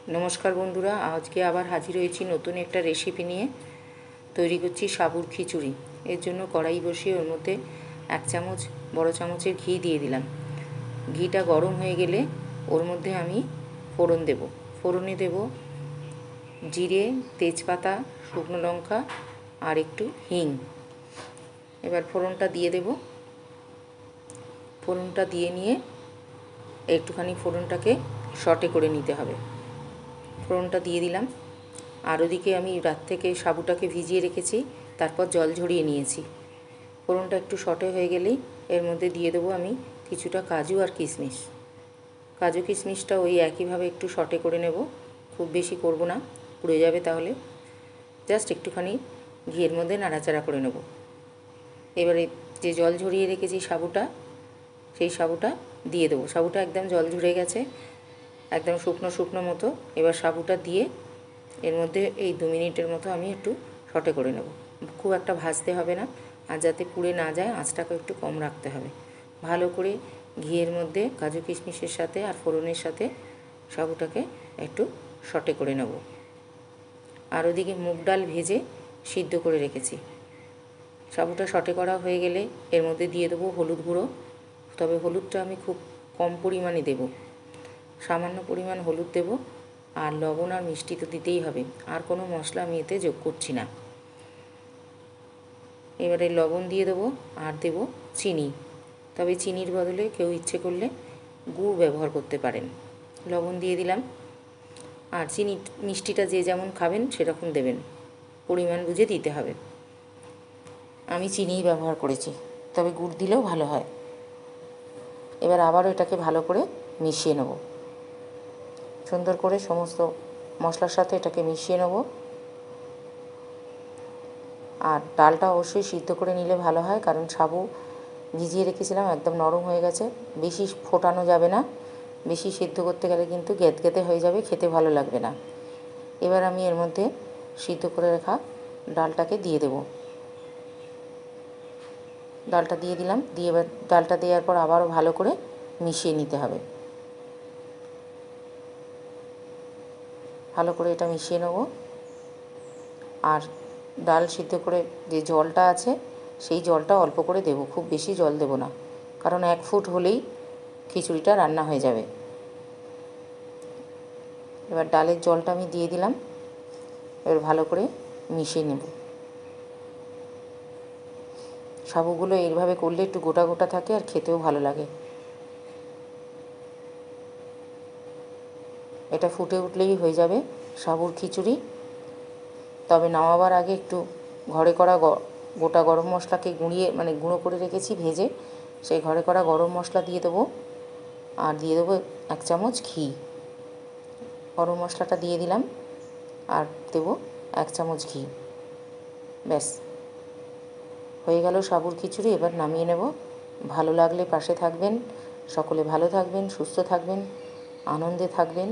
নমস্কার বন্ধুরা, আজকে আবার হাজির হয়েছি নতুন একটা রেসিপি নিয়ে। তৈরি করছি সাবুর খিচুড়ি। এর জন্য কড়াই বসিয়ে ওর মধ্যে 1 চামচ বড় চামচের ঘি দিয়ে দিলাম। ঘিটা গরম হয়ে গেলে ওর মধ্যে আমি ফোড়ন দেব। ফোড়নে দেব জিরে, তেজপাতা, শুকনো লঙ্কা আর একটু হিং। এবার ফোড়নটা দিয়ে দেব। ফোড়নটা দিয়ে নিয়ে একটুখানি ফোড়নটাকে সটে করে নিতে হবে। ফোড়নটা দিয়ে দিলাম। আর ওদিকে আমি রাত থেকে সাবুটাকে ভিজিয়ে রেখেছি, তারপর জল ঝরিয়ে নিয়েছি। ফোড়নটা একটু সটে হয়ে গেলেই এর মধ্যে দিয়ে দেবো আমি কিছুটা কাজু আর কিশমিশ। কাজু কিশমিশটা ওই একইভাবে একটু সটে করে নেব, খুব বেশি করব না, পুড়ে যাবে তাহলে। জাস্ট একটুখানি ঘিয়ের মধ্যে নাড়াচাড়া করে নেব। এবারে যে জল ঝরিয়ে রেখেছি সাবুটা, সেই সাবুটা দিয়ে দেবো। সাবুটা একদম জল ঝরে গেছে, একদম শুকনো শুকনো মতো। এবার সাবুটা দিয়ে এর মধ্যে এই 2 মিনিটের মতো আমি একটু সটে করে নেব। খুব একটা ভাজতে হবে না, আর যাতে পুড়ে না যায় আঁচটাকে একটু কম রাখতে হবে। ভালো করে ঘিয়ের মধ্যে কাজু কিশমিশের সাথে আর ফোড়নের সাথে সাবুটাকে একটু সটে করে নেব। আর ওদিকে মুগ ডাল ভেজে সিদ্ধ করে রেখেছি। সাবুটা সটে করা হয়ে গেলে এর মধ্যে দিয়ে দেবো হলুদ গুঁড়ো। তবে হলুদটা আমি খুব কম পরিমাণে দেব, সামান্য পরিমাণ হলুদ দেব। আর লবণ আর মিষ্টি তো দিতেই হবে, আর কোনো মশলা আমি এতে যোগ করছি না। এবারে লবণ দিয়ে দেবো আর দেব চিনি। তবে চিনির বদলে কেউ ইচ্ছে করলে গুড় ব্যবহার করতে পারেন। লবণ দিয়ে দিলাম। আর চিনি মিষ্টিটা যে যেমন খাবেন সেরকম দেবেন, পরিমাণ বুঝে দিতে হবে। আমি চিনিই ব্যবহার করেছি, তবে গুড় দিলেও ভালো হয়। এবার আবারও এটাকে ভালো করে মিশিয়ে নেব। সুন্দর করে সমস্ত মশলার সাথে এটাকে মিশিয়ে নেব। আর ডালটা অবশ্যই সিদ্ধ করে নিলে ভালো হয়, কারণ সাবু ভিজিয়ে রেখেছিলাম, একদম নরম হয়ে গেছে। বেশি ফোটানো যাবে না, বেশি সিদ্ধ করতে গেলে কিন্তু গ্যাদগ্যাদে হয়ে যাবে, খেতে ভালো লাগবে না। এবার আমি এর মধ্যে সিদ্ধ করে রাখা ডালটাকে দিয়ে দেব। ডালটা দিয়ে দিলাম। দিয়ে এবার ডালটা দেওয়ার পর আবারও ভালো করে মিশিয়ে নিতে হবে। ভালো করে এটা মিশিয়ে নেব। আর ডাল সিদ্ধ করে যে জলটা আছে সেই জলটা অল্প করে দেব, খুব বেশি জল দেব না, কারণ 1 ফুট হলেই খিচুড়িটা রান্না হয়ে যাবে। এবার ডালের জলটা আমি দিয়ে দিলাম। এবার ভালো করে মিশিয়ে নেব। সাবুগুলো এইভাবে করলে একটু গোটা গোটা থাকে আর খেতেও ভালো লাগে। এটা ফুটে উঠলেই হয়ে যাবে সাবুর খিচুড়ি। তবে নামাবার আগে একটু ঘরে করা গোটা গরম মশলাকে গুঁড়ো করে রেখেছি ভেজে, সেই ঘরে করা গরম মশলা দিয়ে দেবো। আর দিয়ে দেবো 1 চামচ ঘি। গরম মশলাটা দিয়ে দিলাম আর দেবো 1 চামচ ঘি। ব্যাস হয়ে গেল সাবুর খিচুড়ি। এবার নামিয়ে নেব। ভালো লাগলে পাশে থাকবেন। সকলে ভালো থাকবেন, সুস্থ থাকবেন, আনন্দে থাকবেন।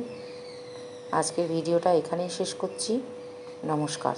আজকের ভিডিওটা এখানেই শেষ করছি। নমস্কার।